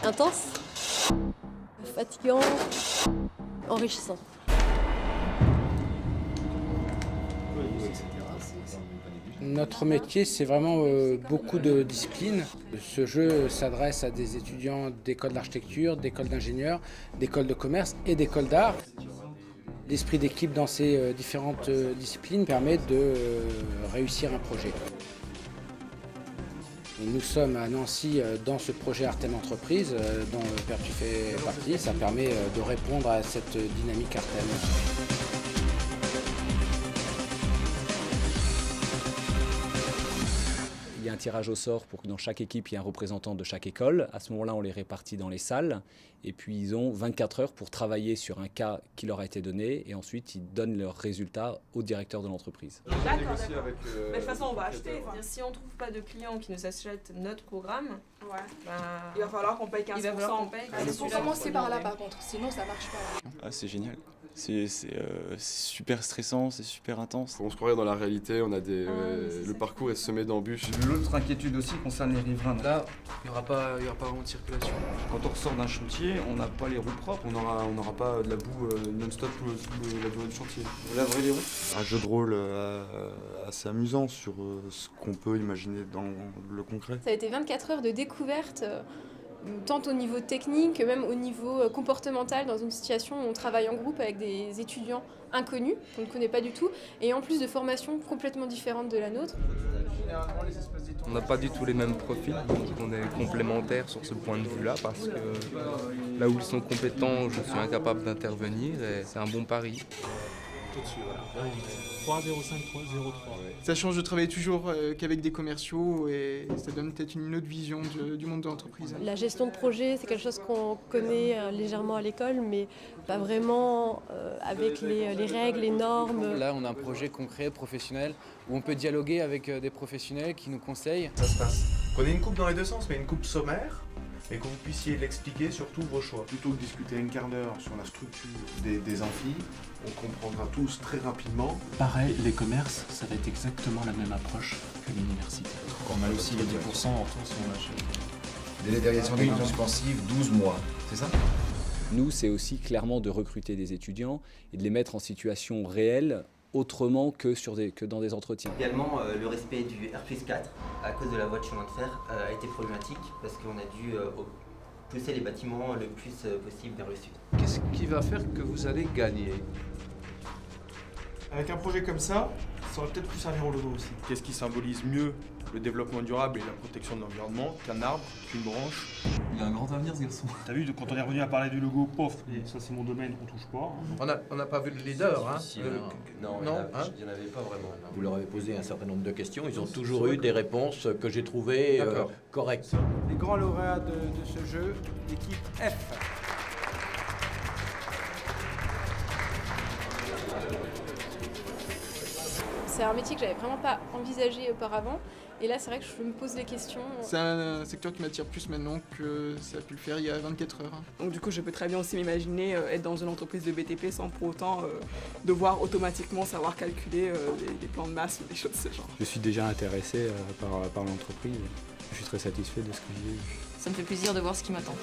Intense, fatigant, enrichissant. Notre métier, c'est vraiment beaucoup de disciplines. Ce jeu s'adresse à des étudiants d'écoles d'architecture, d'écoles d'ingénieurs, d'écoles de commerce et d'écoles d'art. L'esprit d'équipe dans ces différentes disciplines permet de réussir un projet. Nous sommes à Nancy dans ce projet Artem Entreprise dont Père tu fais partie. Ça permet de répondre à cette dynamique Artem. Il y a un tirage au sort pour que dans chaque équipe, il y ait un représentant de chaque école. À ce moment-là, on les répartit dans les salles. Et puis, ils ont 24 heures pour travailler sur un cas qui leur a été donné. Et ensuite, ils donnent leurs résultats au directeur de l'entreprise. D'accord. De toute façon, on va acheter. Si on ne trouve pas de clients qui nous achètent notre programme, il va falloir qu'on paye 15%. Il faut commencer par là, par contre. Sinon, ça marche pas. Ah, c'est génial. C'est super stressant, c'est super intense. On se croirait dans la réalité, on a le parcours est semé d'embûches. L'autre inquiétude aussi concerne les riverains. Là, il n'y aura pas vraiment de circulation. Quand on ressort d'un chantier, on n'a pas les roues propres. On n'aura pas de la boue non-stop sous la durée du chantier. Vous laverez les roues. Un jeu de rôle assez amusant sur ce qu'on peut imaginer dans le concret. Ça a été 24 heures de découverte. Tant au niveau technique que même au niveau comportemental, dans une situation où on travaille en groupe avec des étudiants inconnus, qu'on ne connaît pas du tout, et en plus de formations complètement différentes de la nôtre. On n'a pas du tout les mêmes profils, donc on est complémentaires sur ce point de vue-là, parce que là où ils sont compétents, je suis incapable d'intervenir, et c'est un bon pari. Tout dessus, voilà. 30503. Sachant que je travaille toujours qu'avec des commerciaux et ça donne peut-être une autre vision du monde de l'entreprise. La gestion de projet, c'est quelque chose qu'on connaît légèrement à l'école, mais pas vraiment avec les règles, les normes. Là, on a un projet concret, professionnel, où on peut dialoguer avec des professionnels qui nous conseillent. Ça se passe. Prenez une coupe dans les deux sens, mais une coupe sommaire, et que vous puissiez l'expliquer surtout vos choix. Plutôt que discuter un quart d'heure sur la structure des amphis, on comprendra tous très rapidement. Pareil, les commerces, ça va être exactement la même approche que l'université. On a aussi les 10% en fonction de l'achat. Délai d'ériation des suspensives, 12 mois, c'est ça? Nous, c'est aussi clairement de recruter des étudiants et de les mettre en situation réelle autrement que dans des entretiens. Également, le respect du R+4 à cause de la voie de chemin de fer a été problématique parce qu'on a dû pousser les bâtiments le plus possible vers le sud. Qu'est-ce qui va faire que vous allez gagner? Avec un projet comme ça aurait peut-être pu servir au logo aussi. Qu'est-ce qui symbolise mieux le développement durable et la protection de l'environnement qu'un arbre, qu'une branche? Il a un grand avenir ce garçon. T'as vu, quand on est revenu à parler du logo, pof, et ça c'est mon domaine, on touche pas. On n'a pas vu le leader, hein? Non, il n'y en avait pas vraiment. Vous leur avez posé un certain nombre de questions, ils ont toujours eu des réponses que j'ai trouvées correctes. Les grands lauréats de ce jeu, l'équipe F. C'est un métier que j'avais vraiment pas envisagé auparavant. Et là, c'est vrai que je me pose des questions. C'est un secteur qui m'attire plus maintenant que ça a pu le faire il y a 24 heures. Donc du coup, je peux très bien aussi m'imaginer être dans une entreprise de BTP sans pour autant devoir automatiquement savoir calculer les plans de masse ou des choses de ce genre. Je suis déjà intéressé par l'entreprise. Je suis très satisfait de ce que j'ai vu. Ça me fait plaisir de voir ce qui m'attend.